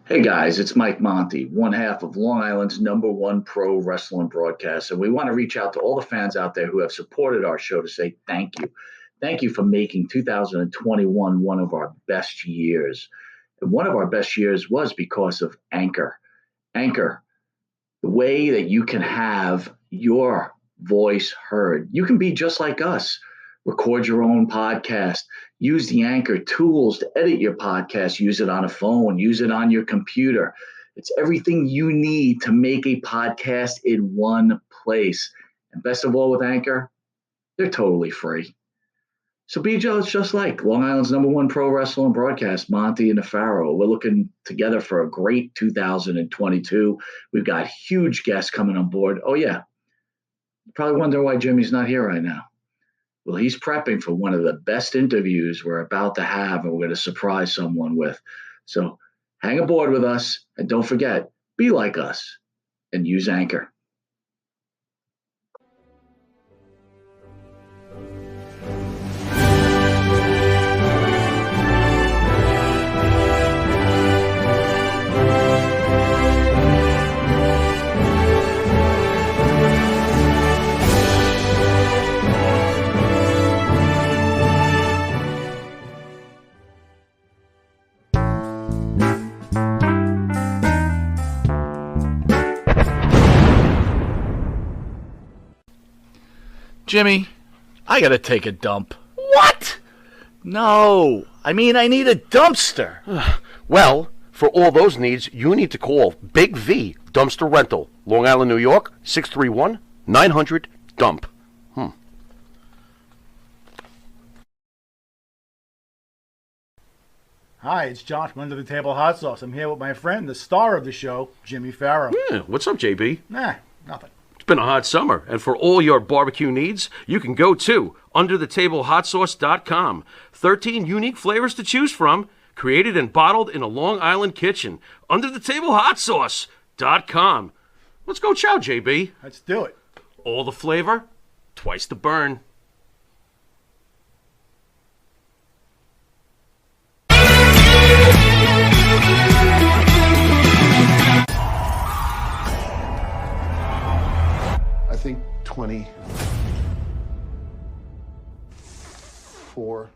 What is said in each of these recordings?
Hey guys, it's Mike Monty, one half of Long Island's #1 pro wrestling broadcast. And we want to reach out to all the fans out there who have supported our show to say thank you. Thank you for making 2021 one of our best years. And one of our best years was because of Anchor. Anchor, the way that you can have your voice heard. You can be just like us. Record your own podcast. Use the Anchor tools to edit your podcast. Use it on a phone. Use it on your computer. It's everything you need to make a podcast in one place. And best of all with Anchor, they're totally free. So be just like Long Island's #1 pro wrestling broadcast, Monte The Pharaoh. We're looking together for a great 2022. We've got huge guests coming on board. Oh, yeah. You're probably wondering why Jimmy's not here right now. Well, he's prepping for one of the best interviews we're about to have, and we're going to surprise someone with. So hang aboard with us, and don't forget, be like us and use Anchor. Jimmy, I gotta take a dump. What? No, I mean I need a dumpster. Well, for all those needs, you need to call Big V Dumpster Rental, Long Island, New York, 631-900-DUMP. Hi, it's John from Under the Table Hot Sauce. I'm here with my friend, the star of the show, Jimmy Pharaoh. Yeah, what's up, JB? Nah, nothing. It's been a hot summer, and for all your barbecue needs, you can go to underthetablehotsauce.com. 13 unique flavors to choose from, created and bottled in a Long Island kitchen. Underthetablehotsauce.com. Let's go chow, JB. Let's do it. All the flavor, twice the burn. I think 24.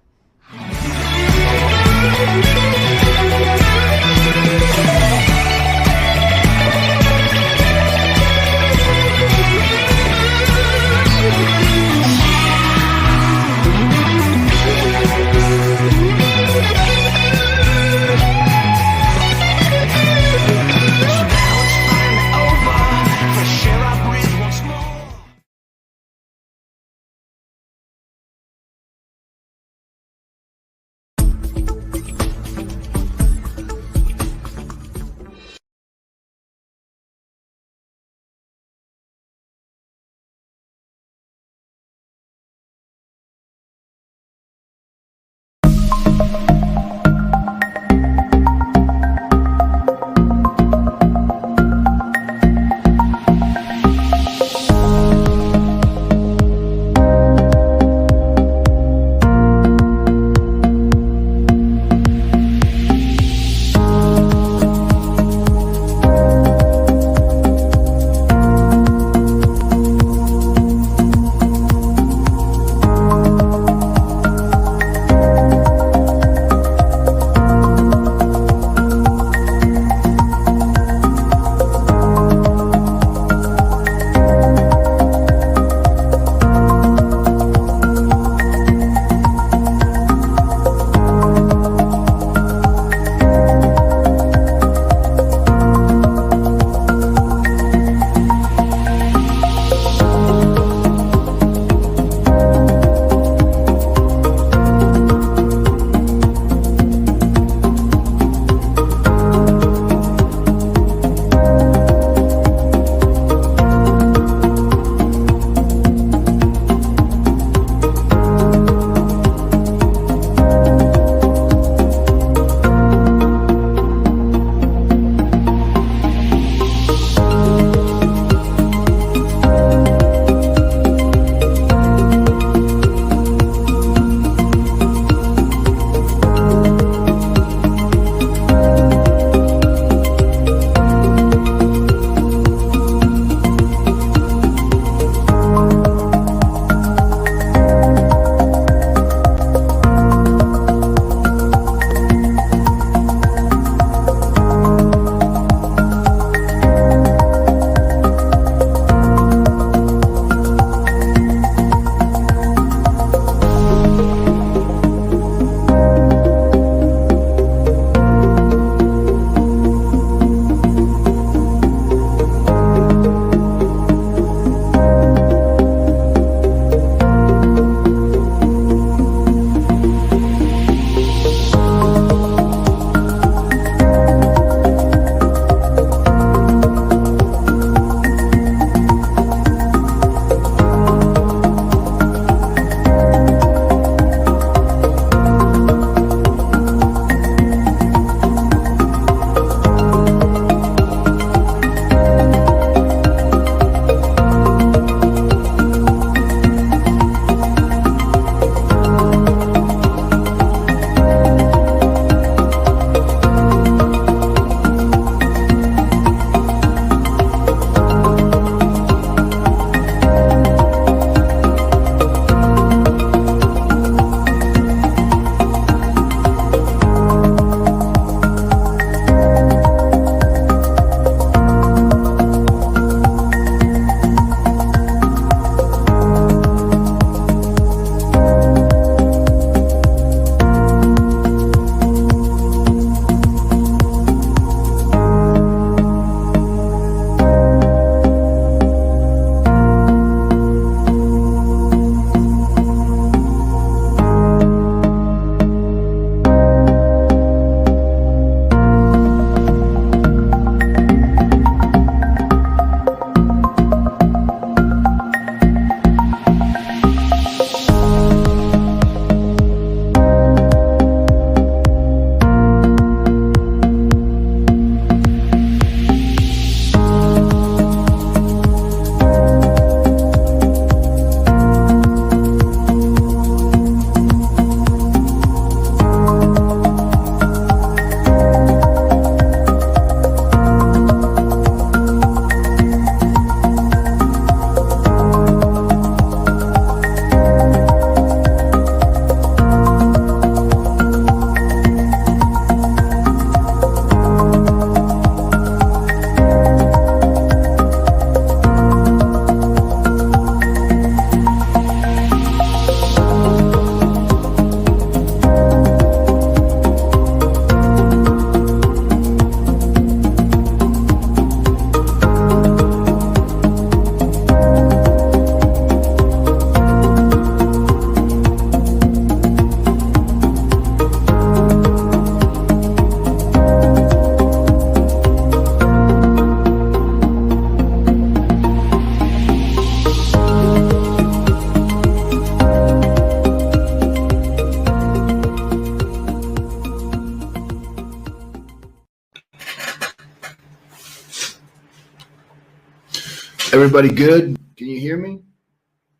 Everybody good? Can you hear me?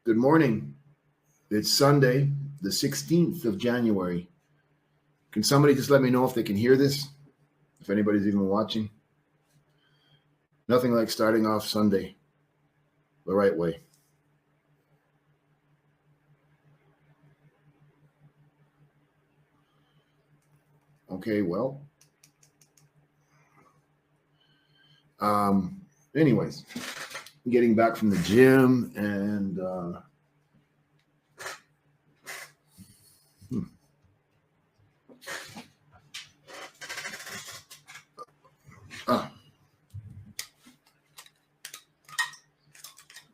Good morning. It's Sunday, the 16th of January. Can somebody just let me know if they can hear this? If anybody's even watching? Nothing like starting off Sunday the right way. Okay, well. Anyways, getting back from the gym and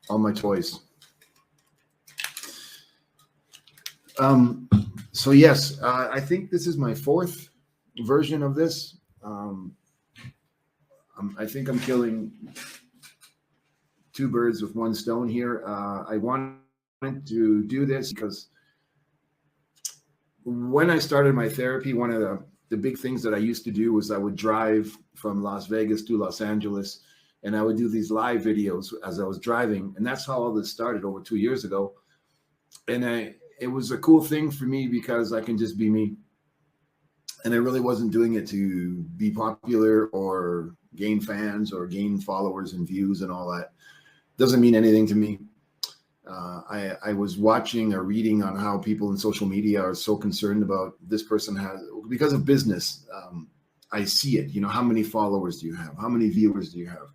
all my toys. So yes, I think this is my fourth version of this. I think I'm killing two birds with one stone here. I wanted to do this because when I started my therapy, one of the big things that I used to do was I would drive from Las Vegas to Los Angeles, and I would do these live videos as I was driving. And that's how all this started over 2 years ago. And it was a cool thing for me because I can just be me. And I really wasn't doing it to be popular or gain fans or gain followers and views and all that. Doesn't mean anything to me. I was watching or reading on how people in social media are so concerned about this person has, because of business. I see it. You know, how many followers do you have? How many viewers do you have?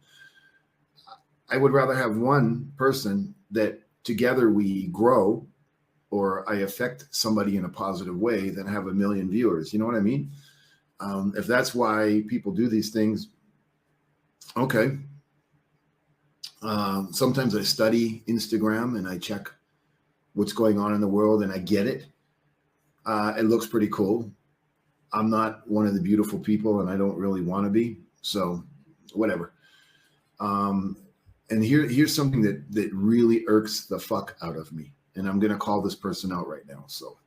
I would rather have one person that together we grow, or I affect somebody in a positive way, than have a million viewers. You know what I mean? If that's why people do these things, okay. Sometimes I study Instagram and I check what's going on in the world and I get it. It looks pretty cool. I'm not one of the beautiful people and I don't really want to be. So whatever. And here's something that really irks the fuck out of me. And I'm going to call this person out right now. So,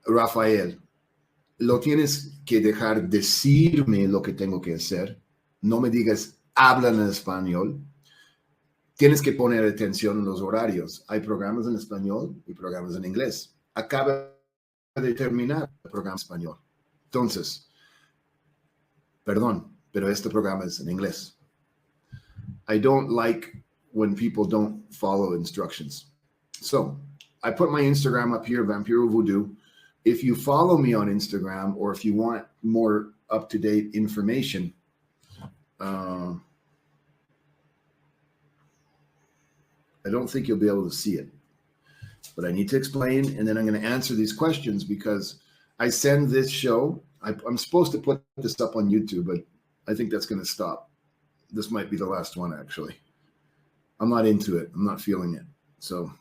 Rafael, lo tienes que dejar decirme lo que tengo que hacer. No me digas, hablan en español. Tienes que poner atención en los horarios. Hay programas en español y programas en inglés. Acaba de terminar el programa en español. Entonces, perdón, pero este programa es en inglés. I don't like when people don't follow instructions. So I put my Instagram up here, Vampiro Voodoo. If you follow me on Instagram, or if you want more up-to-date information, I don't think you'll be able to see it. But I need to explain, and then I'm going to answer these questions because I send this show. I'm supposed to put this up on YouTube, but I think that's going to stop. This might be the last one, actually. I'm not into it. I'm not feeling it. So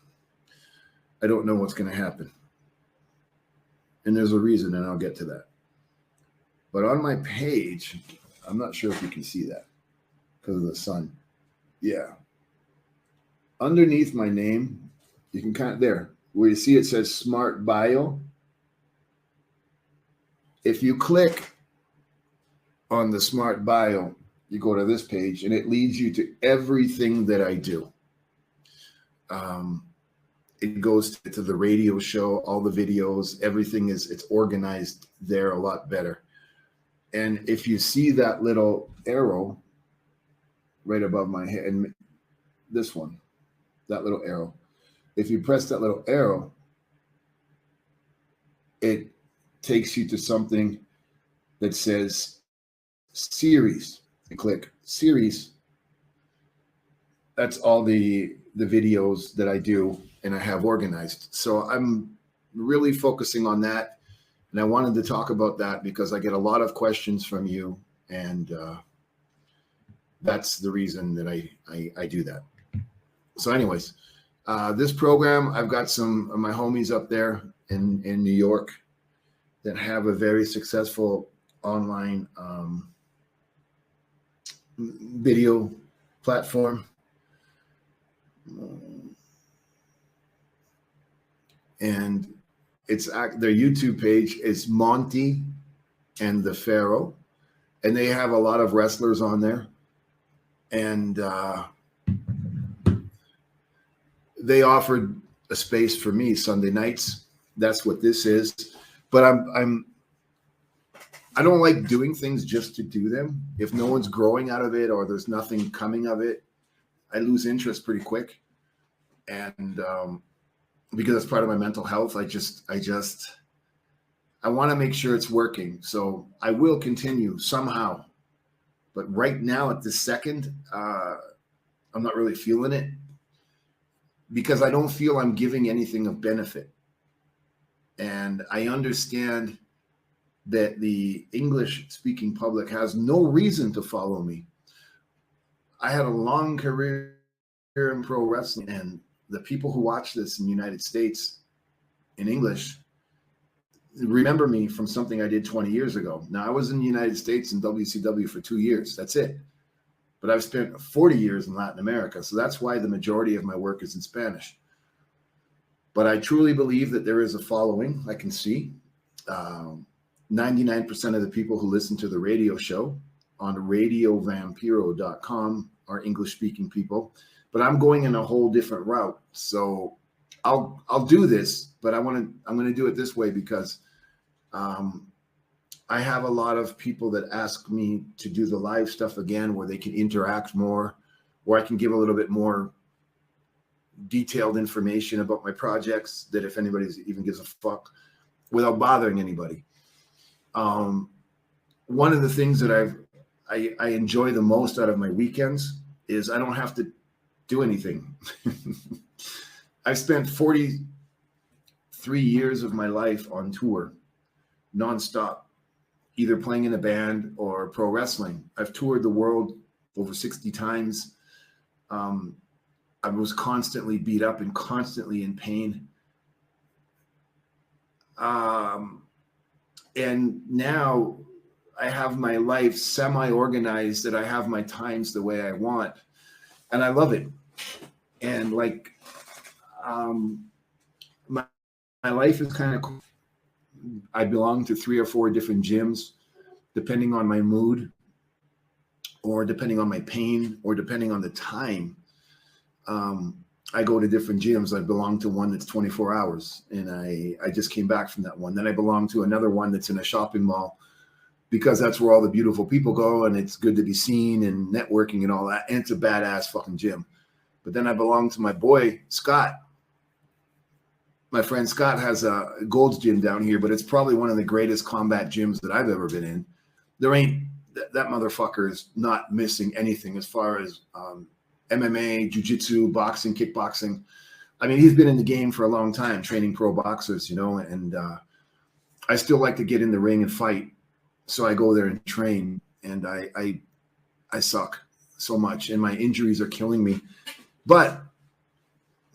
I don't know what's going to happen. And there's a reason, and I'll get to that. But on my page, I'm not sure if you can see that because of the sun. Yeah. Underneath my name, you can kind of, there, where you see it says Smart Bio. If you click on the Smart Bio, you go to this page and it leads you to everything that I do. It goes to the radio show, all the videos, everything it's organized there a lot better. And if you see that little arrow right above my head, and this one, that little arrow, if you press that little arrow, it takes you to something that says series. You click series. That's all the videos that I do and I have organized. So I'm really focusing on that. And I wanted to talk about that because I get a lot of questions from you. And that's the reason that I do that. So anyways, this program, I've got some of my homies up there in New York that have a very successful online video platform. And it's their YouTube page is Monte and the Pharaoh. And they have a lot of wrestlers on there. and they offered a space for me Sunday nights. That's what this is. But I don't like doing things just to do them. If no one's growing out of it or there's nothing coming of it, I lose interest pretty quick. And because it's part of my mental health, I want to make sure it's working. So I will continue somehow. But right now at this second, I'm not really feeling it because I don't feel I'm giving anything of benefit. And I understand that the English-speaking public has no reason to follow me. I had a long career in pro wrestling, and the people who watch this in the United States in English remember me from something I did 20 years ago. Now, I was in the United States in WCW for 2 years. That's it. But I've spent 40 years in Latin America, so that's why the majority of my work is in Spanish. But I truly believe that there is a following. I can see 99% of the people who listen to the radio show on radiovampiro.com are English-speaking people. But I'm going in a whole different route. So I'll do this, but I'm going to do it this way because I have a lot of people that ask me to do the live stuff again where they can interact more, where I can give a little bit more detailed information about my projects that if anybody even gives a fuck without bothering anybody. One of the things that I enjoy the most out of my weekends is I don't have to do anything. I've spent 43 years of my life on tour, nonstop, either playing in a band or pro wrestling. I've toured the world over 60 times. I was constantly beat up and constantly in pain. And now I have my life semi-organized that I have my times the way I want. And I love it. And like, my life is kind of cool. I belong to 3 or 4 different gyms, depending on my mood or depending on my pain or depending on the time. I go to different gyms. I belong to one that's 24 hours and I just came back from that one. Then I belong to another one that's in a shopping mall because that's where all the beautiful people go and it's good to be seen and networking and all that. And it's a badass fucking gym. But then I belong to my boy, Scott. My friend Scott has a Gold's Gym down here, but it's probably one of the greatest combat gyms that I've ever been in. That motherfucker is not missing anything as far as MMA, jiu-jitsu, boxing, kickboxing. I mean, he's been in the game for a long time, training pro boxers, you know, and I still like to get in the ring and fight. So I go there and train, and I suck so much, and my injuries are killing me. But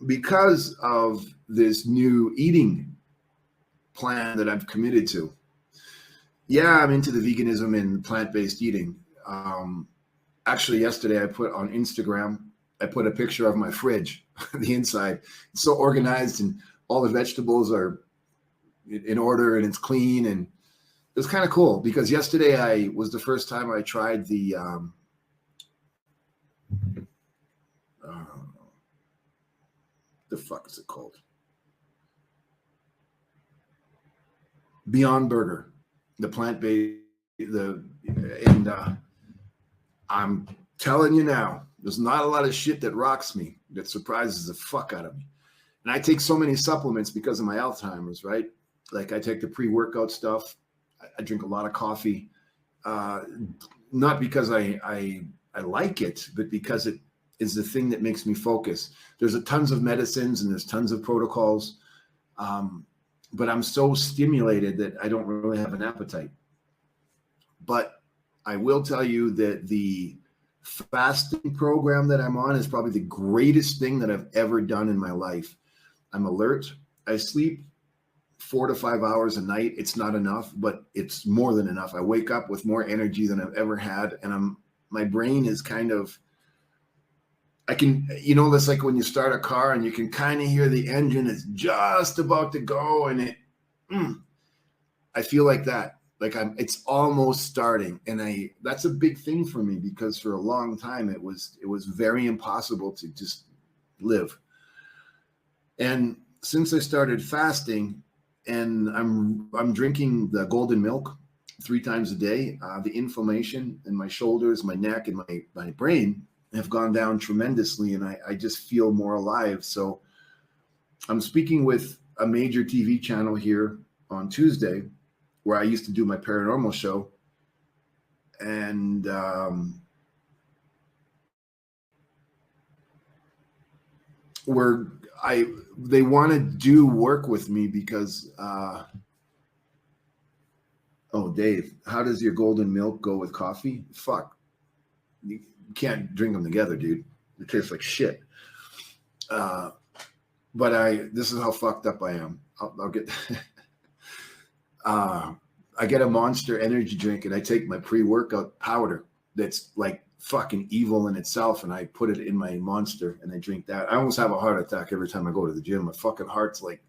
because of this new eating plan that I've committed to, yeah, I'm into the veganism and plant-based eating. Actually, yesterday I put on Instagram, I put a picture of my fridge, the inside. It's so organized and all the vegetables are in order and it's clean. And it was kind of cool because yesterday was the first time I tried the fuck is it called? Beyond Burger, the plant-based, I'm telling you now, there's not a lot of shit that rocks me, that surprises the fuck out of me. And I take so many supplements because of my Alzheimer's, right? Like I take the pre-workout stuff. I drink a lot of coffee, not because I like it, but because it is the thing that makes me focus. There's tons of medicines and there's tons of protocols, but I'm so stimulated that I don't really have an appetite. But I will tell you that the fasting program that I'm on is probably the greatest thing that I've ever done in my life. I'm alert. I sleep 4 to 5 hours a night. It's not enough, but it's more than enough. I wake up with more energy than I've ever had. And my brain is kind of, I can, you know, that's like when you start a car and you can kind of hear the engine is just about to go and I feel like that. Like it's almost starting. And that's a big thing for me, because for a long time it was very impossible to just live. And since I started fasting, and I'm drinking the golden milk 3 times a day, the inflammation in my shoulders, my neck, and my brain have gone down tremendously, and I just feel more alive. So I'm speaking with a major TV channel here on Tuesday, where I used to do my paranormal show, and they want to do work with me because oh, Dave, how does your golden milk go with coffee? Fuck, you can't drink them together, dude. It tastes like shit. But this is how fucked up I am. I'll get I get a Monster energy drink, and I take my pre-workout powder that's like fucking evil in itself, and I put it in my Monster, and I drink that. I almost have a heart attack every time I go to the gym. My fucking heart's like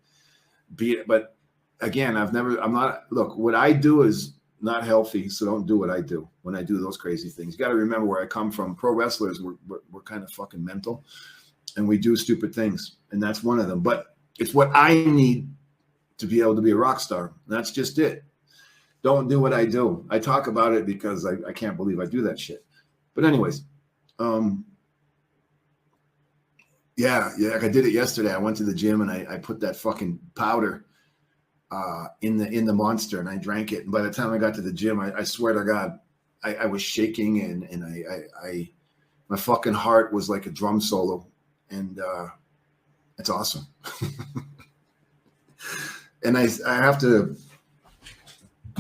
beat. But again, look, what I do is not healthy, so don't do what I do when I do those crazy things. You got to remember where I come from. Pro wrestlers, we're kind of fucking mental, and we do stupid things, and that's one of them. But it's what I need to be able to be a rock star. That's just it. Don't do what I do. I talk about it because I can't believe I do that shit. But anyways, yeah, like I did it yesterday. I went to the gym, and I put that fucking powder in the Monster, and I drank it. And by the time I got to the gym, I swear to God, I was shaking, and my fucking heart was like a drum solo, and it's awesome. And I have to,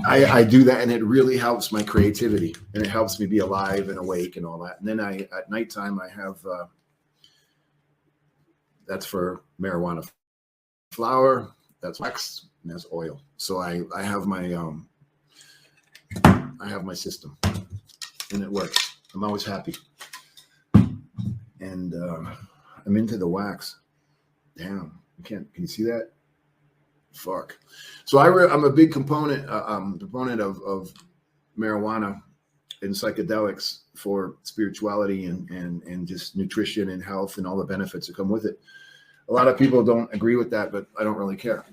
I do that, and it really helps my creativity, and it helps me be alive and awake and all that. And then at nighttime, I have, that's for marijuana flower, that's wax, and that's oil. So I have my system, and it works. I'm always happy. And I'm into the wax. Damn, can you see that? Fuck. So I'm a big proponent of marijuana and psychedelics for spirituality and just nutrition and health and all the benefits that come with it. A lot of people don't agree with that, but I don't really care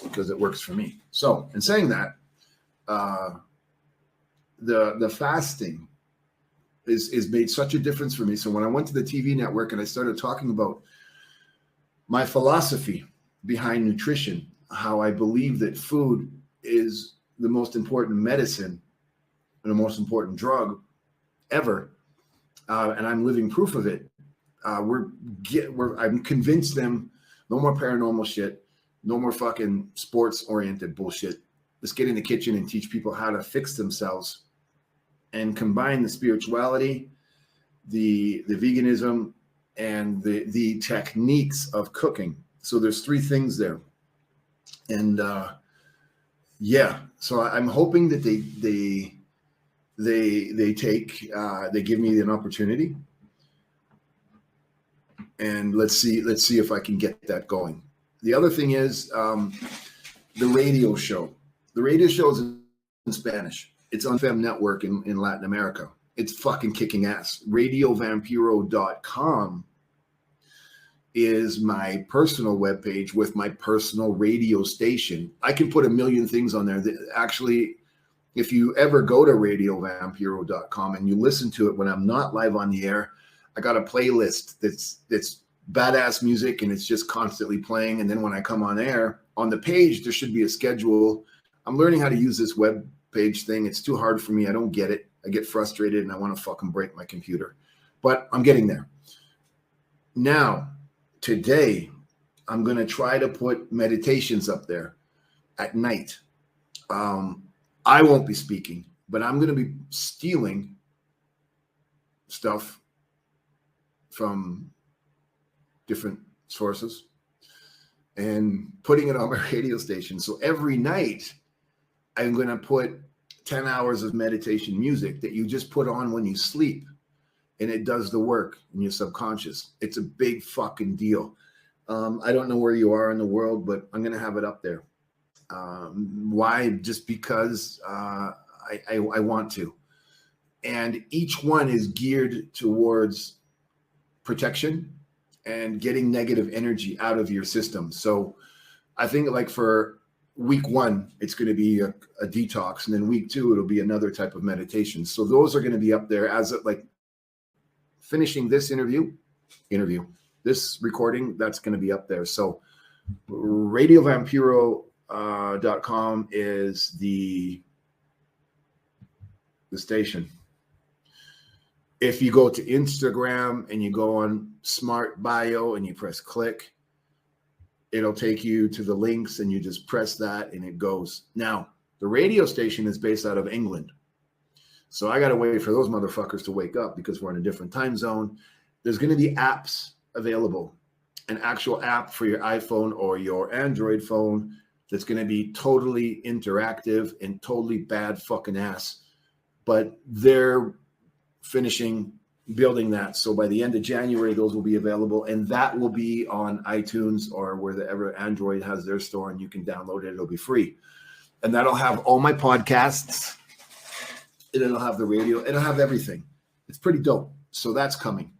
because it works for me. So in saying that, the fasting is made such a difference for me. So when I went to the TV network and I started talking about my philosophy behind nutrition, how I believe that food is the most important medicine and the most important drug ever, and I'm living proof of it. I'm convinced them no more paranormal shit, no more fucking sports-oriented bullshit. Let's get in the kitchen and teach people how to fix themselves and combine the spirituality, the veganism, and the techniques of cooking. So there's 3 things there. And yeah, so I'm hoping that they give me an opportunity, and let's see if I can get that going. The other thing is the radio show. The radio show is in Spanish. It's on Fem Network in Latin America. It's fucking kicking ass. RadioVampiro.com is my personal webpage with my personal radio station. I can put a million things on there. Actually, if you ever go to RadioVampiro.com and you listen to it when I'm not live on the air, I got a playlist that's badass music, and it's just constantly playing. And then when I come on air, on the page, there should be a schedule. I'm learning how to use this web page thing. It's too hard for me. I don't get it. I get frustrated, and I want to fucking break my computer. But I'm getting there. Now, today, I'm going to try to put meditations up there at night. I won't be speaking, but I'm going to be stealing stuff from different sources and putting it on my radio station. So every night, I'm going to put 10 hours of meditation music that you just put on when you sleep, and it does the work in your subconscious. It's a big fucking deal. I don't know where you are in the world, but I'm going to have it up there. Why? Just because I want to. And each one is geared towards protection and getting negative energy out of your system. So I think like for week 1, it's going to be a detox. And then week 2, it'll be another type of meditation. So those are going to be up there as like finishing this interview, this recording, that's going to be up there. So RadioVampiro.com is the station. If you go to Instagram and you go on Smart Bio and you press click, it'll take you to the links and you just press that and it goes. Now, the radio station is based out of England. So I got to wait for those motherfuckers to wake up because we're in a different time zone. There's going to be apps available, an actual app for your iPhone or your Android phone that's going to be totally interactive and totally bad fucking ass. But they're finishing building that. So by the end of January, those will be available. And that will be on iTunes or wherever Android has their store, and you can download it. It'll be free. And that'll have all my podcasts. And it'll have the radio. It'll have everything. It's pretty dope. So that's coming.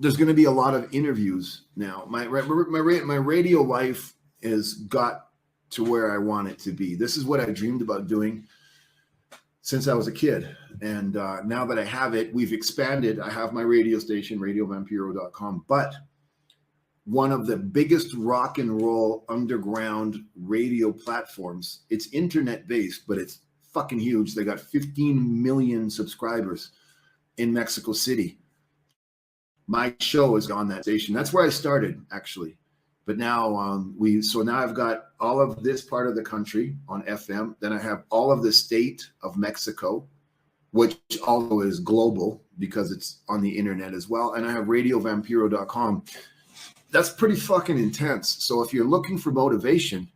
There's going to be a lot of interviews now. My radio life has got to where I want it to be. This is what I dreamed about doing since I was a kid. And now that I have it, we've expanded. I have my radio station, RadioVampiro.com. But one of the biggest rock and roll underground radio platforms, it's internet-based, but it's fucking huge. They got 15 million subscribers in Mexico City. My show is on that station. That's where I started, actually. But now now I've got all of this part of the country on FM. Then I have all of the state of Mexico, which also is global because it's on the internet as well. And I have RadioVampiro.com. That's pretty fucking intense. So if you're looking for motivation,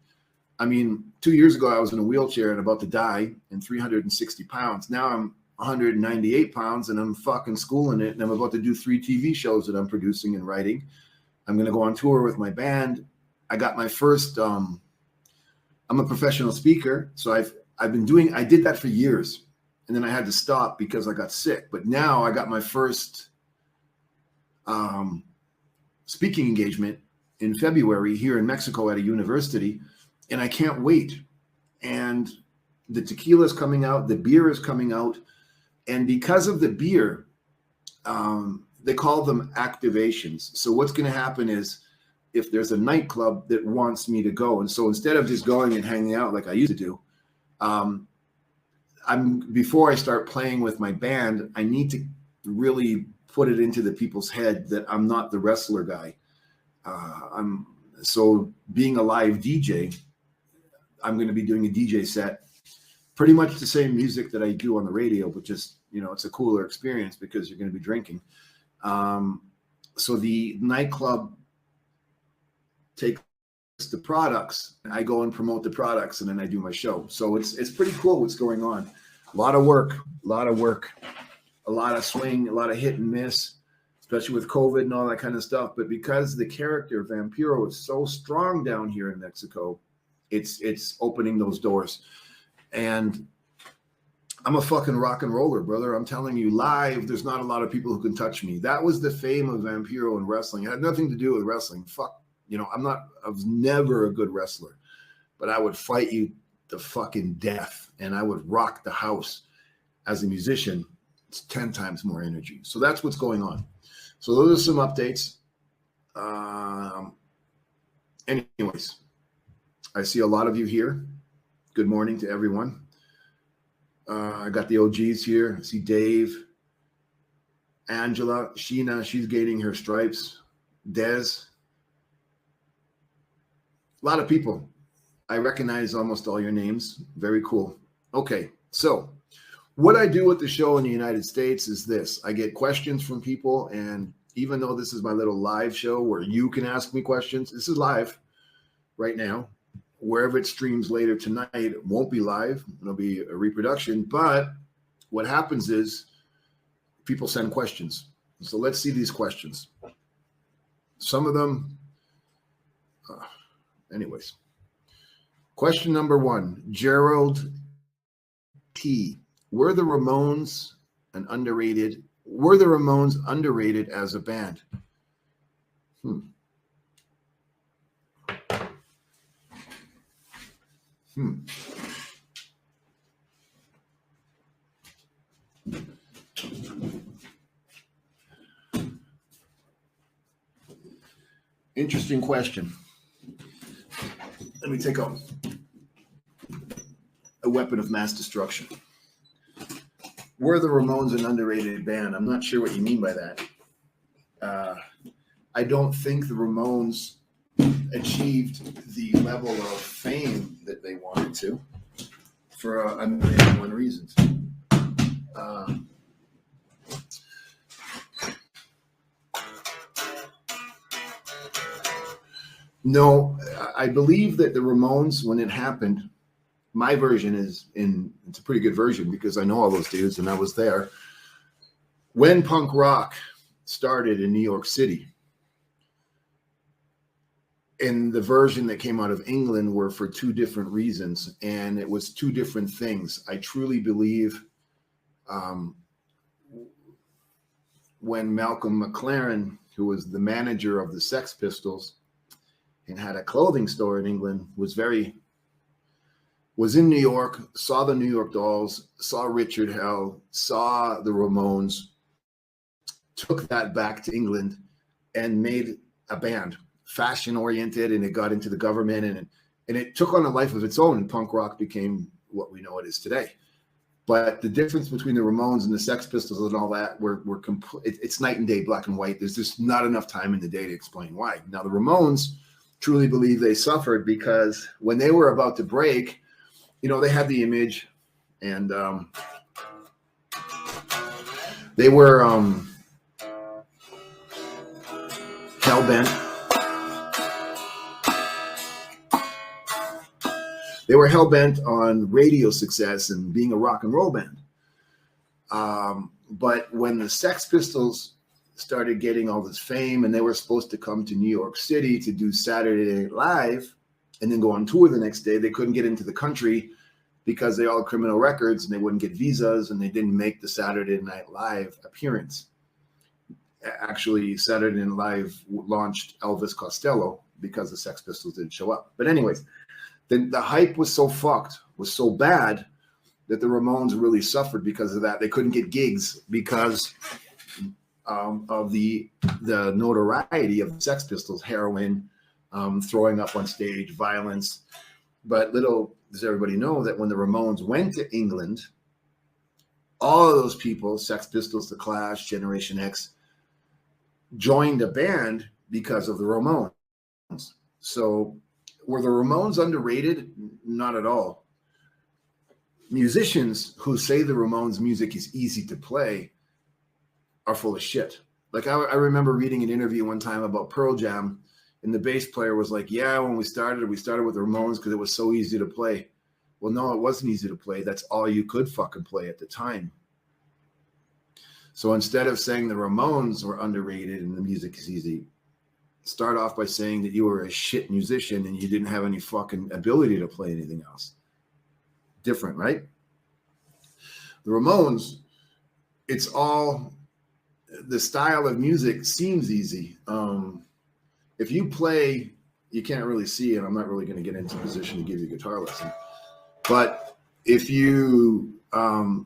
I mean, 2 years ago I was in a wheelchair and about to die and 360 pounds. Now I'm 198 pounds and I'm fucking schooling it. And I'm about to do 3 TV shows that I'm producing and writing. I'm going to go on tour with my band. I got my first, I'm a professional speaker. So I did that for years. And then I had to stop because I got sick. But now I got my first speaking engagement in February here in Mexico at a university. And I can't wait. And the tequila is coming out. The beer is coming out. And because of the beer, they call them activations. So what's going to happen is if there's a nightclub that wants me to go, and so instead of just going and hanging out like I used to do, before I start playing with my band, I need to really put it into the people's head that I'm not the wrestler guy. So being a live DJ, I'm going to be doing a DJ set, pretty much the same music that I do on the radio, but just, it's a cooler experience because you're going to be drinking. So the nightclub takes the products, and I go and promote the products, and then I do my show. So it's pretty cool what's going on. A lot of work, a lot of swing, a lot of hit and miss, especially with COVID and all that kind of stuff. But because the character Vampiro is so strong down here in Mexico, it's opening those doors. And I'm a fucking rock and roller, brother. I'm telling you, live, there's not a lot of people who can touch me. That was the fame of Vampiro in wrestling. It had nothing to do with wrestling. Fuck, I was never a good wrestler, but I would fight you to fucking death, and I would rock the house. As a musician, it's 10 times more energy. So that's what's going on. So those are some updates. Anyways, I see a lot of you here. Good morning to everyone. I got the OGs here. I see Dave, Angela, Sheena, she's gaining her stripes. Dez. A lot of people. I recognize almost all your names. Very cool. Okay, so what I do with the show in the United States is this. I get questions from people, and even though this is my little live show where you can ask me questions, this is live right now. Wherever it streams later tonight, it won't be live. It'll be a reproduction. But what happens is people send questions. So let's see these questions. Some of them Anyways, question number 1, Gerald T. Were the Ramones underrated as a band? Interesting question. Let me take a weapon of mass destruction. Were the Ramones an underrated band? I'm not sure what you mean by that. I don't think the Ramones achieved the level of fame that they wanted to for a million and one reasons. No, I believe that the Ramones, when it happened, my version it's a pretty good version because I know all those dudes and I was there. When punk rock started in New York City, and the version that came out of England were for 2 different reasons, and it was 2 different things. I truly believe when Malcolm McLaren, who was the manager of the Sex Pistols and had a clothing store in England, was in New York, saw the New York Dolls, saw Richard Hell, saw the Ramones, took that back to England and made a band, fashion oriented, and it got into the government and it took on a life of its own, and punk rock became what we know it is today. But the difference between the Ramones and the Sex Pistols and all that it's night and day, black and white. There's just not enough time in the day to explain why. Now the Ramones truly believe they suffered because when they were about to break, they had the image, and they were hell-bent. They were hell-bent on radio success and being a rock and roll band. But when the Sex Pistols started getting all this fame and they were supposed to come to New York City to do Saturday Night Live and then go on tour the next day, they couldn't get into the country because they all had criminal records and they wouldn't get visas, and they didn't make the Saturday Night Live appearance. Actually, Saturday Night Live launched Elvis Costello because the Sex Pistols didn't show up. But anyways, the hype was so bad that the Ramones really suffered because of that. They couldn't get gigs because of the notoriety of the Sex Pistols, heroin, throwing up on stage, violence. But little does everybody know that when the Ramones went to England, all of those people, Sex Pistols, The Clash, Generation X, joined a band because of the Ramones. So were the Ramones underrated? Not at all. Musicians who say the Ramones music is easy to play are full of shit. Like I remember reading an interview one time about Pearl Jam, and the bass player was like, yeah, when we started with the Ramones because it was so easy to play. Well, no, it wasn't easy to play. That's all you could fucking play at the time. So instead of saying the Ramones were underrated and the music is easy, start off by saying that you were a shit musician and you didn't have any fucking ability to play anything else. Different, right? The Ramones, it's all, the style of music seems easy. If you play, you can't really see it. I'm not really going to get into a position to give you a guitar lesson. But if you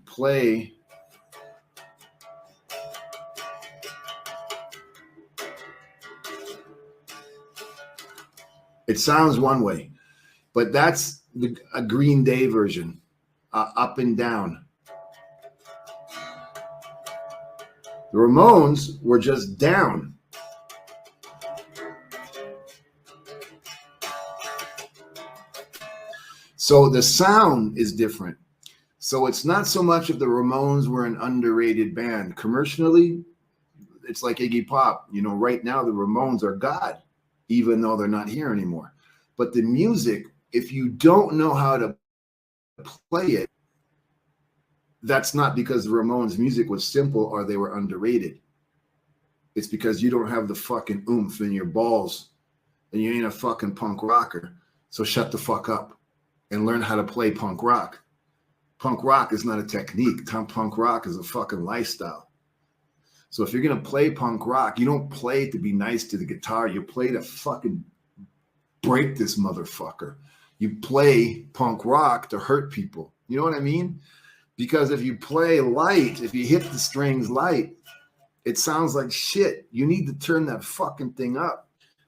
play, it sounds one way, but that's a Green Day version, up and down. The Ramones were just down. So the sound is different. So it's not so much if the Ramones were an underrated band. Commercially, it's like Iggy Pop. Right now the Ramones are God, even though they're not here anymore. But the music, if you don't know how to play it, that's not because the Ramones' music was simple or they were underrated. It's because you don't have the fucking oomph in your balls and you ain't a fucking punk rocker. So shut the fuck up and learn how to play punk rock. Punk rock is not a technique. Punk rock is a fucking lifestyle. So if you're going to play punk rock, you don't play to be nice to the guitar. You play to fucking break this motherfucker. You play punk rock to hurt people. You know what I mean? Because if you play light, if you hit the strings light, it sounds like shit. You need to turn that fucking thing up.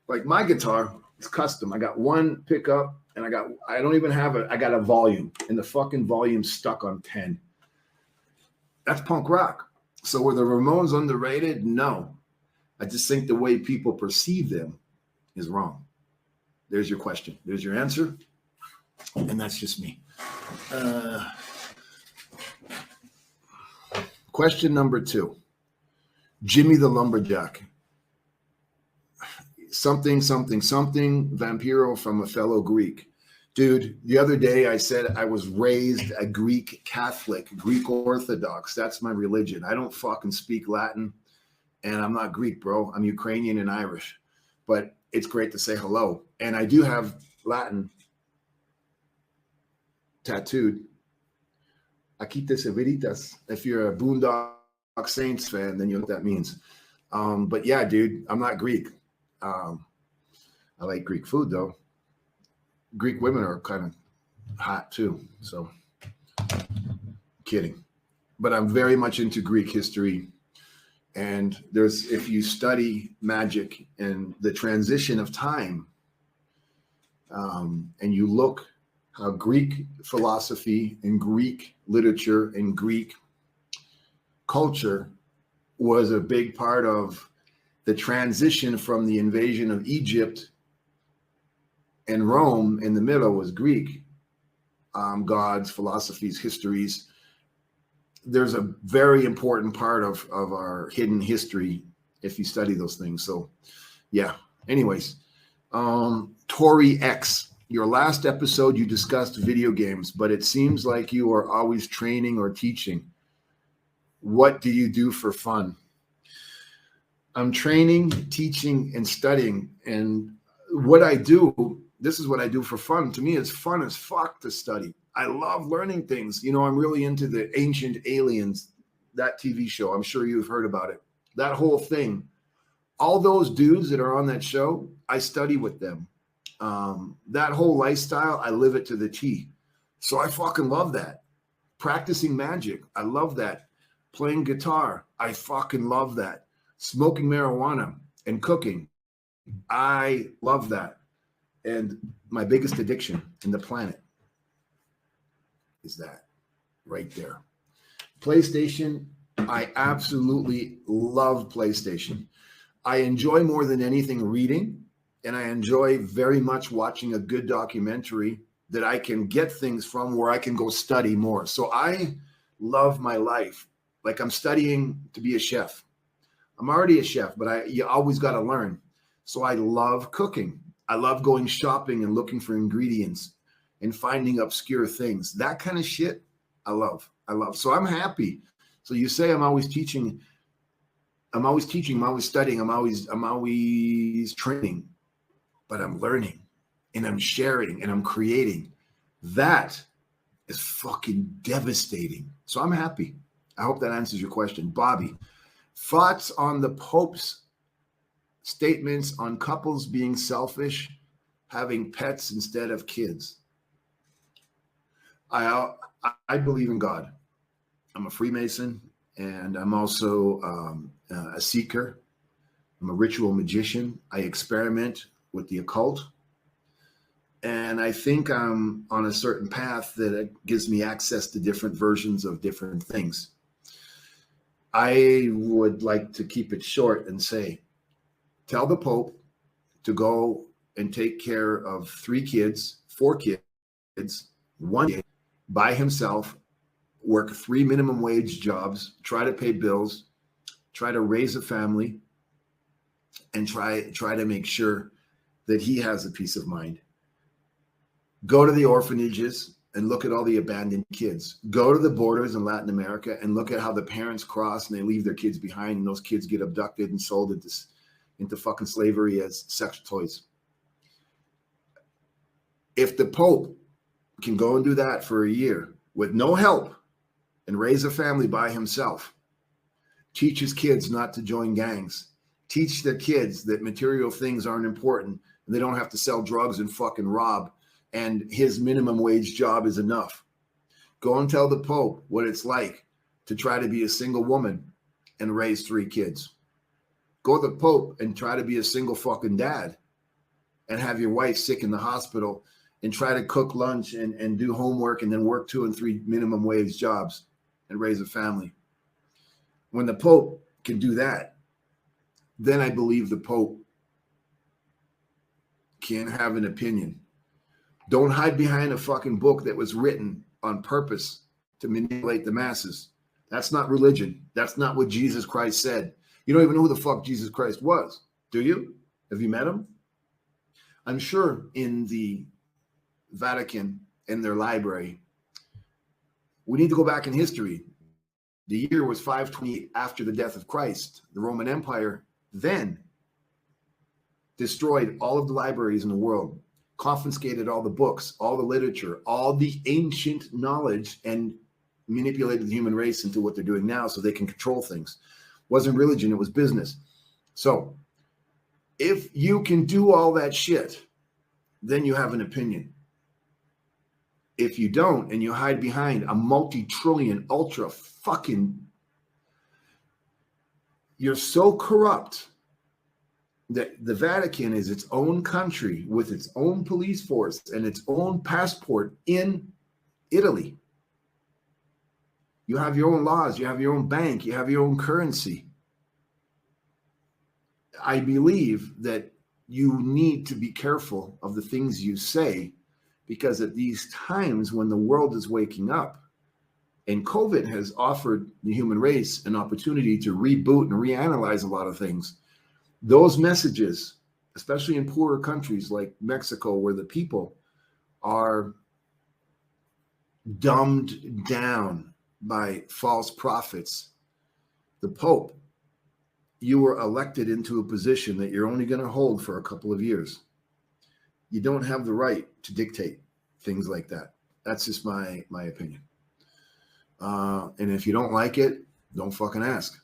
Like my guitar is custom. I got one pickup and I don't even have I got a volume, and the fucking volume's stuck on 10. That's punk rock. So were the Ramones underrated? No. I just think the way people perceive them is wrong. There's your question. There's your answer. And that's just me. Question number 2. Jimmy the Lumberjack. Something, Vampiro from a fellow Greek. Dude, the other day I said I was raised a Greek Catholic, Greek Orthodox. That's my religion. I don't fucking speak Latin, and I'm not Greek, bro. I'm Ukrainian and Irish. But it's great to say hello. And I do have Latin tattooed. Aquites Veritas. If you're a Boondock Saints fan, then you know what that means. But yeah, dude, I'm not Greek. I like Greek food, though. Greek women are kind of hot, too. So, kidding. But I'm very much into Greek history. And if you study magic and the transition of time, and you look how Greek philosophy and Greek literature and Greek culture was a big part of the transition from the invasion of Egypt, and Rome in the middle was Greek gods, philosophies, histories. There's a very important part of our hidden history if you study those things. So yeah, anyways, Tori X, your last episode, you discussed video games, but it seems like you are always training or teaching. What do you do for fun? I'm training, teaching, and studying. And what I do, this is what I do for fun. To me, it's fun as fuck to study. I love learning things. You know, I'm really into the Ancient Aliens, that TV show. I'm sure you've heard about it. That whole thing. All those dudes that are on that show, I study with them. That whole lifestyle, I live it to the T. So I fucking love that. Practicing magic, I love that. Playing guitar, I fucking love that. Smoking marijuana and cooking, I love that. And my biggest addiction in the planet is that right there. PlayStation, I absolutely love PlayStation. I enjoy more than anything reading, and I enjoy very much watching a good documentary that I can get things from where I can go study more. So I love my life. Like I'm studying to be a chef. I'm already a chef, but you always got to learn. So I love cooking. I love going shopping and looking for ingredients and finding obscure things. That kind of shit, I love. So I'm happy. So you say I'm always teaching. I'm always studying. I'm always training, but I'm learning and I'm sharing and I'm creating. That is fucking devastating. So I'm happy. I hope that answers your question. Bobby, thoughts on the Pope's statements on couples being selfish, having pets instead of kids? I believe in God. I'm a Freemason, and I'm also a seeker. I'm a ritual magician. I experiment with the occult. And I think I'm on a certain path that gives me access to different versions of different things. I would like to keep it short and say, tell the Pope to go and take care of 4 kids, 1 kid, by himself, work 3 minimum wage jobs, try to pay bills, try to raise a family, and try to make sure that he has a peace of mind. Go to the orphanages and look at all the abandoned kids. Go to the borders in Latin America and look at how the parents cross and they leave their kids behind, and those kids get abducted and sold into fucking slavery as sex toys. If the Pope can go and do that for a year with no help and raise a family by himself, teach his kids not to join gangs, teach their kids that material things aren't important and they don't have to sell drugs and fucking rob, and his minimum wage job is enough. Go and tell the Pope what it's like to try to be a single woman and raise 3 kids. Go to the Pope and try to be a single fucking dad and have your wife sick in the hospital and try to cook lunch and do homework and then work 2 and 3 minimum wage jobs and raise a family. When the Pope can do that, then I believe the Pope can have an opinion. Don't hide behind a fucking book that was written on purpose to manipulate the masses. That's not religion. That's not what Jesus Christ said. You don't even know who the fuck Jesus Christ was, do you? Have you met him? I'm sure in the Vatican, in their library, we need to go back in history. The year was 528 after the death of Christ. The Roman Empire then destroyed all of the libraries in the world, confiscated all the books, all the literature, all the ancient knowledge, and manipulated the human race into what they're doing now so they can control things. It wasn't religion, it was business. So if you can do all that shit, then you have an opinion. If you don't, and you hide behind a multi-trillion ultra fucking, you're so corrupt that the Vatican is its own country with its own police force and its own passport in Italy. You have your own laws, you have your own bank, you have your own currency. I believe that you need to be careful of the things you say, because at these times when the world is waking up, and COVID has offered the human race an opportunity to reboot and reanalyze a lot of things, those messages, especially in poorer countries like Mexico, where the people are dumbed down by false prophets, the Pope, you were elected into a position that you're only going to hold for a couple of years. You don't have the right to dictate things like that. That's just my opinion. And if you don't like it, don't fucking ask.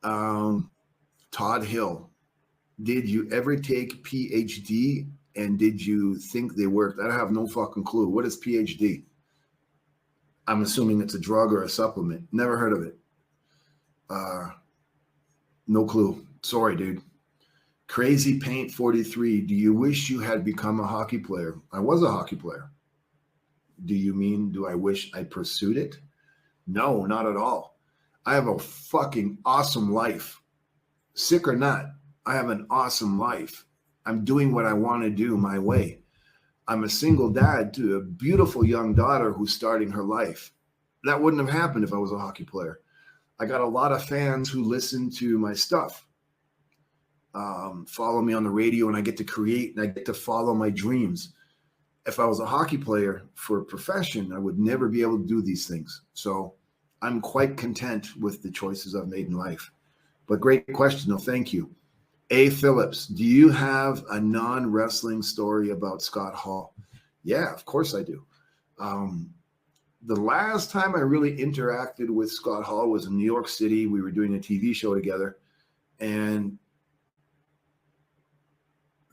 Todd Hill, did you ever take PhD and did you think they worked? I have no fucking clue. What is PhD? I'm assuming it's a drug or a supplement. Never heard of it. No clue. Sorry, dude. Crazy Paint 43. Do you wish you had become a hockey player? I was a hockey player. Do you mean, do I wish I pursued it? No, not at all. I have a fucking awesome life. Sick or not, I have an awesome life. I'm doing what I want to do my way. I'm a single dad to a beautiful young daughter who's starting her life. That wouldn't have happened if I was a hockey player. I got a lot of fans who listen to my stuff, follow me on the radio, and I get to create and I get to follow my dreams. If I was a hockey player for a profession, I would never be able to do these things. So I'm quite content with the choices I've made in life. But great question, though. Thank you. A. Phillips, do you have a non-wrestling story about Scott Hall? Yeah, of course I do. The last time I really interacted with Scott Hall was in New York City. We were doing a TV show together, and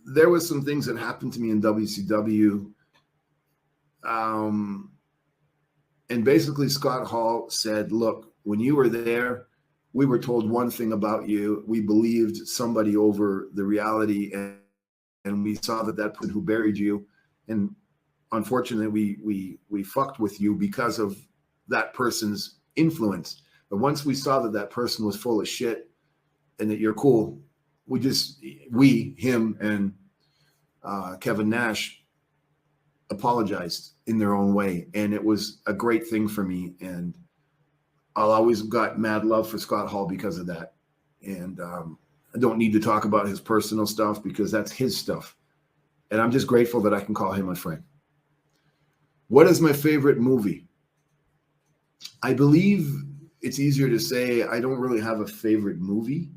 there was some things that happened to me in WCW. And basically Scott Hall said, look, when you were there, we were told one thing about you. We believed somebody over the reality, and we saw that person who buried you. And unfortunately, we fucked with you because of that person's influence. But once we saw that person was full of shit and that you're cool, him and Kevin Nash apologized in their own way. And it was a great thing for me. And I'll always got mad love for Scott Hall because of that. And I don't need to talk about his personal stuff because that's his stuff. And I'm just grateful that I can call him my friend. What is my favorite movie? I believe it's easier to say I don't really have a favorite movie.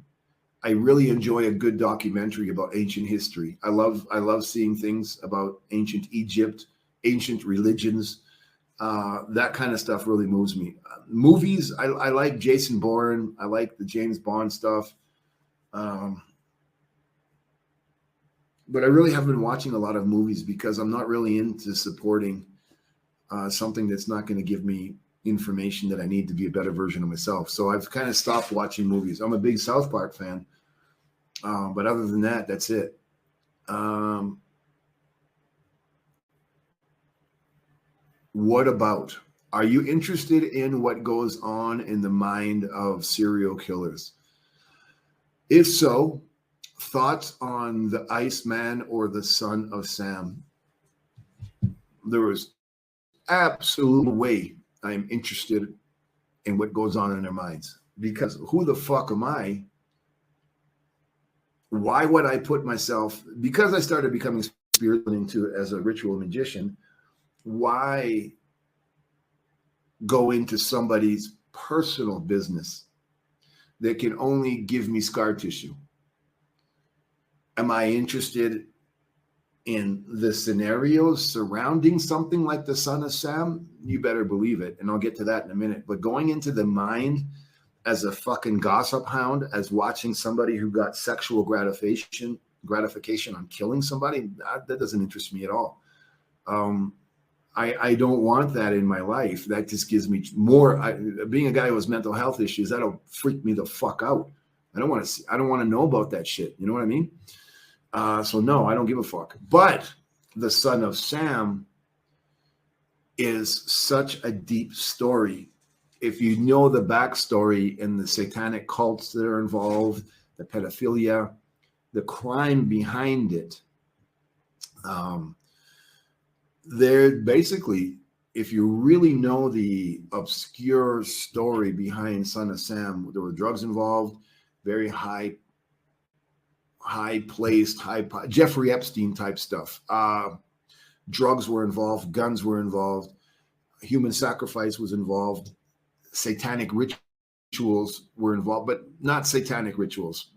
I really enjoy a good documentary about ancient history. I love seeing things about ancient Egypt, ancient religions. That kind of stuff really moves me. Movies, I like Jason Bourne. I like the James Bond stuff. But I really have been watching a lot of movies because I'm not really into supporting something that's not going to give me information that I need to be a better version of myself. So I've kind of stopped watching movies. I'm a big South Park fan. But other than that, that's it. What about, are you interested in what goes on in the mind of serial killers? If so, thoughts on the Iceman or the Son of Sam? There was absolute way I am interested in what goes on in their minds, because who the fuck am I? Why would I put myself, because I started becoming spiritual into it as a ritual magician, why go into somebody's personal business that can only give me scar tissue? Am I interested in the scenarios surrounding something like the Son of Sam? You better believe it. And I'll get to that in a minute. But going into the mind as a fucking gossip hound, as watching somebody who got sexual gratification on killing somebody, that doesn't interest me at all. I don't want that in my life. That just gives me more. Being a guy who has mental health issues, that'll freak me the fuck out. I don't want to know about that shit. You know what I mean? So no, I don't give a fuck. But the Son of Sam is such a deep story. If you know the backstory and the satanic cults that are involved, the pedophilia, the crime behind it, they're basically, if you really know the obscure story behind Son of Sam, there were drugs involved, very high-placed, Jeffrey Epstein type stuff. Drugs were involved, guns were involved, human sacrifice was involved, satanic rituals were involved, but not satanic rituals.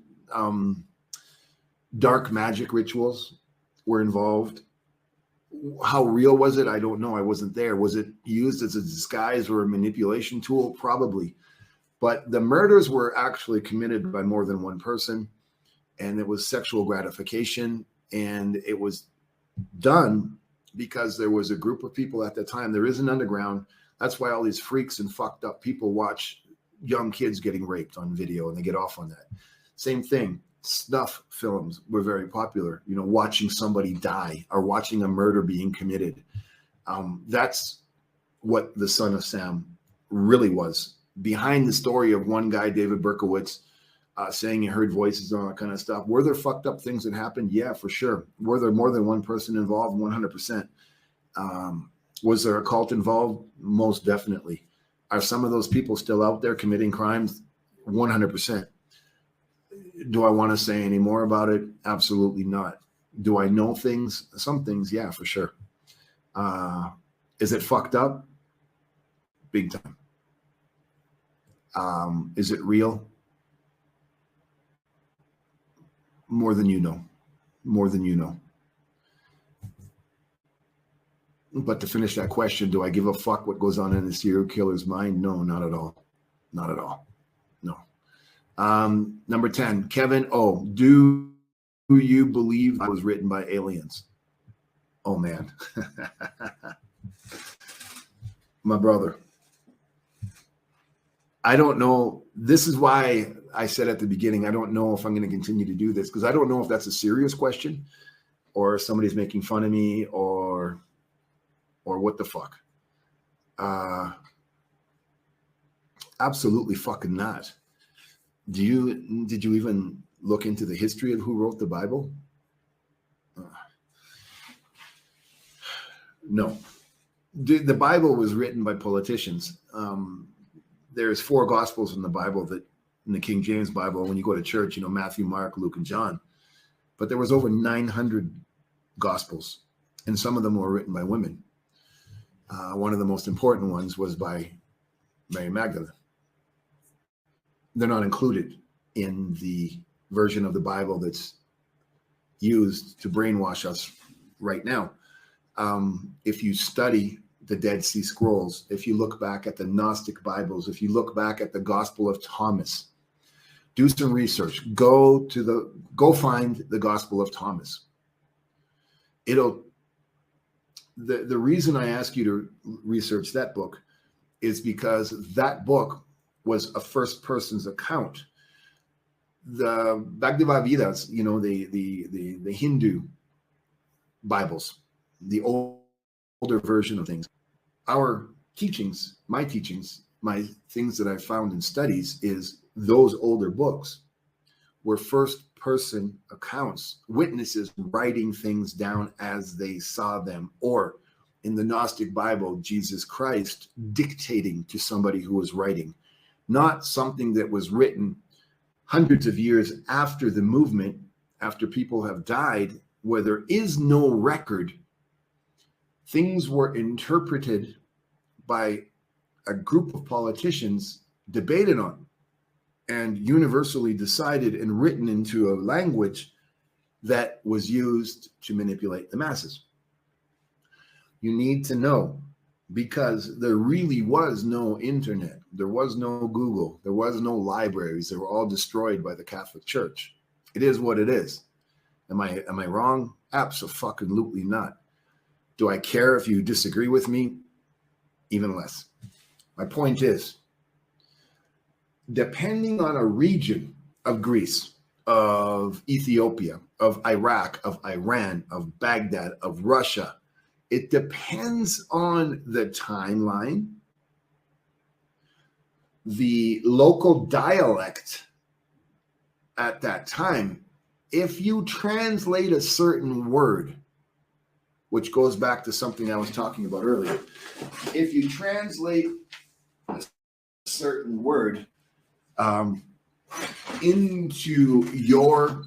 Dark magic rituals were involved. How real was it? I don't know. I wasn't there. Was it used as a disguise or a manipulation tool? Probably. But the murders were actually committed by more than one person, and it was sexual gratification, and it was done because there was a group of people at the time. There is an underground. That's why all these freaks and fucked up people watch young kids getting raped on video, and they get off on that. Same thing. Snuff films were very popular, watching somebody die or watching a murder being committed. That's what the Son of Sam really was. Behind the story of one guy, David Berkowitz, saying he heard voices and all that kind of stuff. Were there fucked up things that happened? Yeah, for sure. Were there more than one person involved? 100%. Was there a cult involved? Most definitely. Are some of those people still out there committing crimes? 100%. Do I want to say any more about it? Absolutely not. Do I know things? Some things, yeah, for sure. Is it fucked up? Big time. Is it real? More than you know. More than you know. But to finish that question, do I give a fuck what goes on in a serial killer's mind? No, not at all. Not at all. No. Number 10, Kevin O. Do you believe I was written by aliens? Oh, man. My brother. I don't know. This is why I said at the beginning, I don't know if I'm going to continue to do this, because I don't know if that's a serious question or somebody's making fun of me or what the fuck. Absolutely fucking not. Did you even look into the history of who wrote the Bible? No. The Bible was written by politicians. There's 4 gospels in the Bible, that in the King James Bible, when you go to church, Matthew, Mark, Luke, and John. But there was over 900 gospels, and some of them were written by women. One of the most important ones was by Mary Magdalene. They're not included in the version of the Bible that's used to brainwash us right now. If you study the Dead Sea Scrolls, if you look back at the Gnostic Bibles, if you look back at the Gospel of Thomas, do some research. Go find the Gospel of Thomas. The reason I ask you to research that book is because that book was a first person's account. The Bhagavad Gita's, the Hindu Bibles, the older version of things. Our teachings, my things that I found in studies is those older books were first person accounts, witnesses writing things down as they saw them, or in the Gnostic Bible, Jesus Christ dictating to somebody who was writing, not something that was written hundreds of years after the movement, after people have died, where there is no record. Things were interpreted by a group of politicians, debated on, and universally decided and written into a language that was used to manipulate the masses. You need to know, because there really was no internet. There was no Google. There was no libraries. They were all destroyed by the Catholic Church. It is what it is. Am I wrong? Abso-fucking-lutely not. Do I care if you disagree with me? Even less. My point is, depending on a region of Greece, of Ethiopia, of Iraq, of Iran, of Baghdad, of Russia, it depends on the timeline, the local dialect at that time. If you translate a certain word, which goes back to something I was talking about earlier, if you translate a certain word into your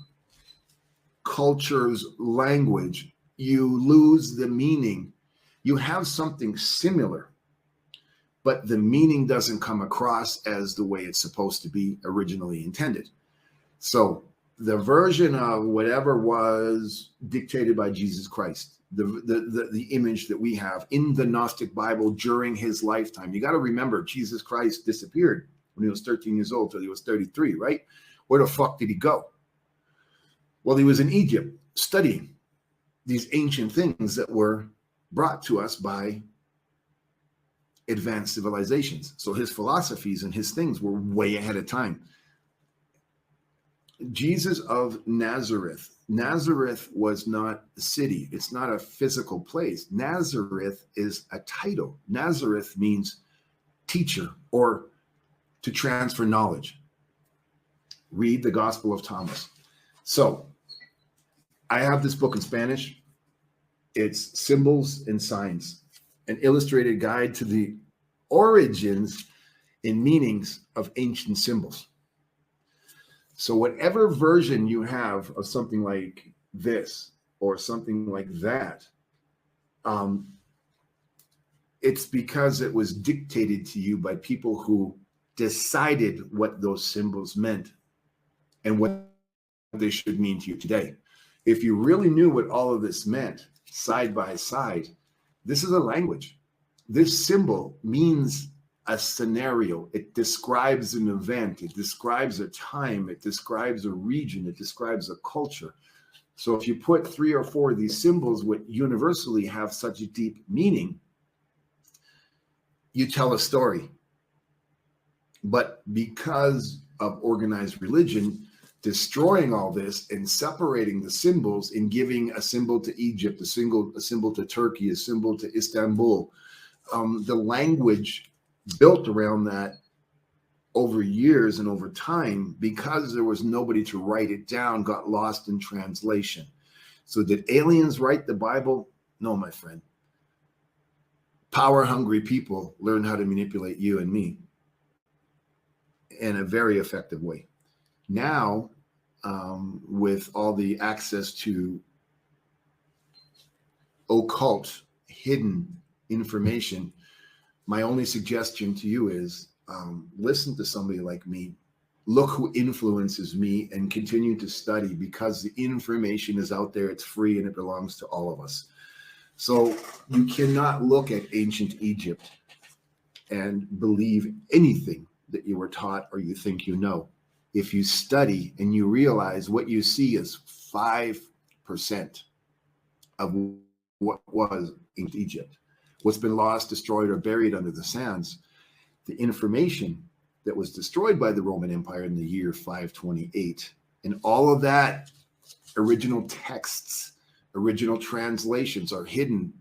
culture's language, you lose the meaning. You have something similar, but the meaning doesn't come across as the way it's supposed to be originally intended. So the version of whatever was dictated by Jesus Christ, the image that we have in the Gnostic Bible during his lifetime. You got to remember, Jesus Christ disappeared when he was 13 years old till he was 33, right? Where the fuck did he go? Well, he was in Egypt studying these ancient things that were brought to us by advanced civilizations. So his philosophies and his things were way ahead of time. Jesus of Nazareth. Nazareth was not a city. It's not a physical place. Nazareth is a title. Nazareth means teacher or to transfer knowledge. Read the Gospel of Thomas. So I have this book in Spanish. It's Symbols and Signs, an illustrated guide to the origins and meanings of ancient symbols. So whatever version you have of something like this or something like that, it's because it was dictated to you by people who decided what those symbols meant and what they should mean to you today. If you really knew what all of this meant side by side, this is a language. This symbol means a scenario. It describes an event. It describes a time. It describes a region. It describes a culture. So if you put 3 or 4 of these symbols, which universally have such a deep meaning, you tell a story. But because of organized religion destroying all this and separating the symbols and giving a symbol to Egypt, a symbol to Turkey, a symbol to Istanbul, the language built around that over years and over time, because there was nobody to write it down, got lost in translation. So did aliens write the Bible? No, my friend. Power-hungry people learn how to manipulate you and me in a very effective way. Now, with all the access to occult, hidden information, my only suggestion to you is listen to somebody like me, look who influences me and continue to study because the information is out there. It's free and it belongs to all of us. So you cannot look at ancient Egypt and believe anything that you were taught or you think you know. If you study and you realize what you see is 5% of what was ancient Egypt, what's been lost, destroyed, or buried under the sands, the information that was destroyed by the Roman Empire in the year 528, and all of that original texts, original translations are hidden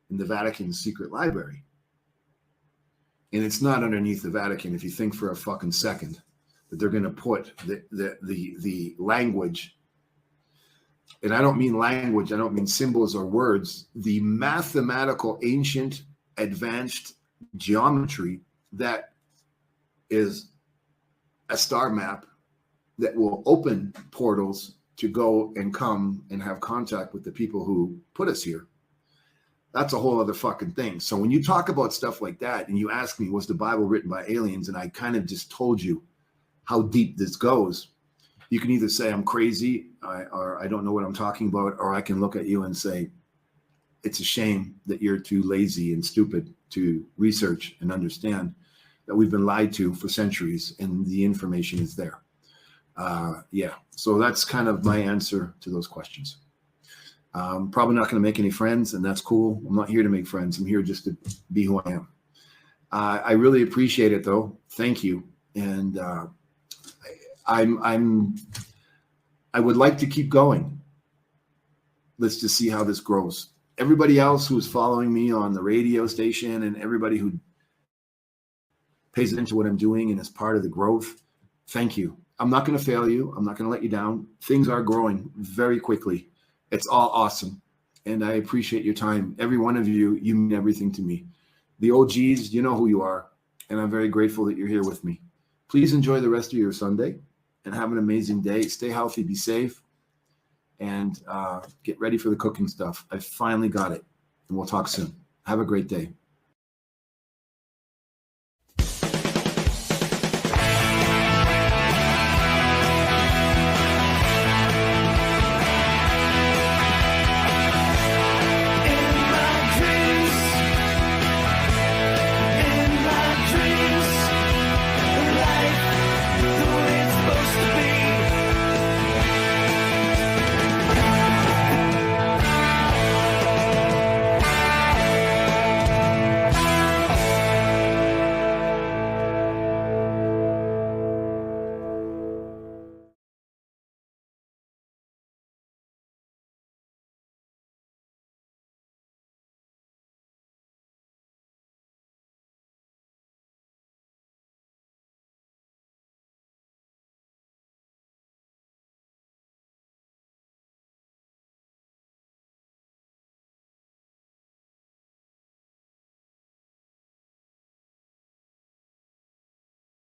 in the Vatican's secret library. And it's not underneath the Vatican, if you think for a fucking second that they're going to put the language, and I don't mean language, I don't mean symbols or words, the mathematical, ancient, advanced geometry that is a star map that will open portals to go and come and have contact with the people who put us here. That's a whole other fucking thing. So when you talk about stuff like that and you ask me, was the Bible written by aliens? And I kind of just told you how deep this goes. You can either say I'm crazy or I don't know what I'm talking about, or I can look at you and say, it's a shame that you're too lazy and stupid to research and understand that we've been lied to for centuries and the information is there. Yeah, so that's kind of my answer to those questions. Probably not going to make any friends, and that's cool. I'm not here to make friends. I'm here just to be who I am. I really appreciate it, though. Thank you. And I would like to keep going. Let's just see how this grows. Everybody else who's following me on the radio station and everybody who pays attention to what I'm doing and is part of the growth, thank you. I'm not going to fail you. I'm not going to let you down. Things are growing very quickly. It's all awesome. And I appreciate your time. Every one of you, you mean everything to me. The OGs, you know who you are. And I'm very grateful that you're here with me. Please enjoy the rest of your Sunday and have an amazing day. Stay healthy, be safe, and get ready for the cooking stuff. I finally got it. And we'll talk soon. Have a great day.